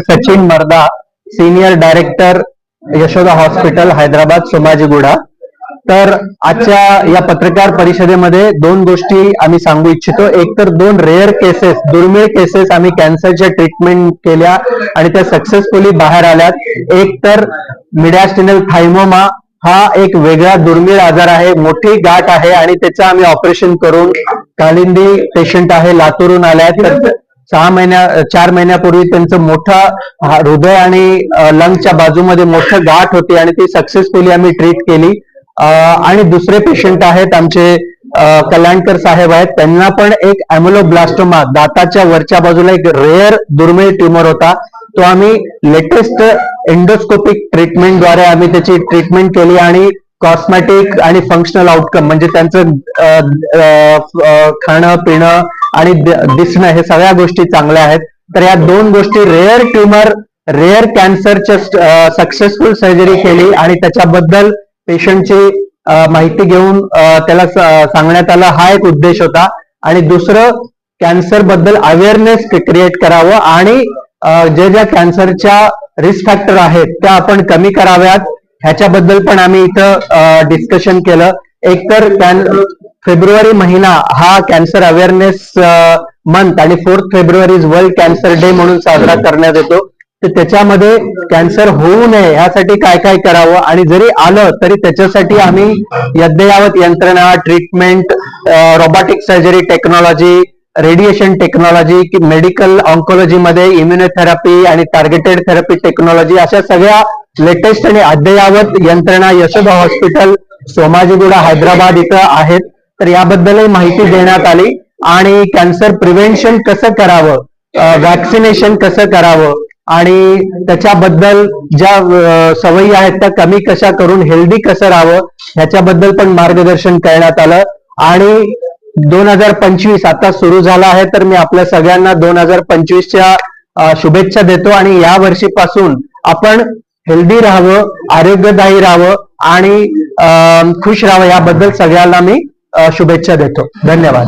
सचिन मर्दा, senior director Yashoda hospital Hyderabad Somajiguda. तर आजच्या या पत्रकार परिषदेमध्ये दोन गोष्टी आम्ही सांगू इच्छितो। एक तर दोन रेअर केसेस, दुर्मिळ केसेस आम्ही कॅन्सरच्या ट्रीटमेंट केल्या आणि त्या सक्सेसफुली बाहेर आल्यात। एक तर मिडियास्टिनल थायमोमा हा एक वेगळा दुर्मिळ आजार आहे, मोठी गाठ आहे आणि त्याचं आम्ही ऑपरेशन करून कालिंदी पेशंट आहे, लातूरून आल्यात। तर 4 महिन्यापूर्वी त्यांचं मोठं हृदय आणि लंगच्या बाजूमध्ये मोठं गाठ होती आणि ती सक्सेसफुली आम्ही ट्रीट केली। आणि दुसरे पेशंट आहेत आमचे कल्याणकर साहेब आहेत, त्यांना पण एक ॲम्युलोब्लास्टोमा, दाताच्या वरच्या बाजूला एक रेअर दुर्मिळ ट्यूमर होता, तो आम्ही लेटेस्ट एंडोस्कोपिक ट्रीटमेंटद्वारे आम्ही त्याची ट्रीटमेंट केली आणि कॉस्मेटिक आणि फंक्शनल आउटकम म्हणजे त्यांचं खाणं पिणं आणि दिसणं हे सगळ्या गोष्टी चांगल्या आहेत। तर या दोन गोष्टी, रेअर ट्यूमर, रेअर कॅन्सरच्या सक्सेसफुल सर्जरी केली आणि त्याच्याबद्दल पेशंटची माहिती घेऊन त्याला सांगण्यात आलं, हा एक उद्देश होता। आणि दुसरं, कॅन्सर बद्दल अवेअरनेस क्रिएट करावं आणि ज्या कॅन्सरच्या रिस्क फॅक्टर आहेत त्या आपण कमी कराव्यात, ह्याच्याबद्दल पण आम्ही इथं डिस्कशन केलं। एक तर फेब्रुवारी महिना हा कॅन्सर अवेअरनेस मंथ आणि 4 फेब्रुवारी वर्ल्ड कॅन्सर डे म्हणून साजरा करण्यात येतो। तर त्याच्यामध्ये कॅन्सर होऊ नये यासाठी काय काय करावं आणि जरी आलं तरी त्याच्यासाठी आम्ही अद्ययावत यंत्रणा, treatment, robotic surgery technology, radiation technology, medical oncology मध्ये इम्युनोथेरपी आणि टार्गेटेड थेरपी टेक्नॉलॉजी, अशा सगळ्या लेटेस्ट आणि अद्ययावत यंत्रणा यशोदा हॉस्पिटल सोमाजीगुडा हैदराबाद इथं आहेत। तर याबद्दलही माहिती देण्यात आली आणि कॅन्सर प्रिव्हेन्शन कसं करावं, वॅक्सिनेशन कसं करावं आणि त्याच्याबद्दल ज्या सवयी आहेत त्या कमी कशा करून हेल्दी कसं राहावं ह्याच्याबद्दल पण मार्गदर्शन करण्यात आलं। आणि 2025 आता सुरू झाला आहे, तर मी आपल्या सगळ्यांना 2025च्या शुभेच्छा देतो आणि या वर्षीपासून आपण हेल्दी राहावं, आरोग्यदायी राहावं आणि खुश राहावं, याबद्दल सगळ्यांना मी शुभेच्छा देतो। धन्यवाद।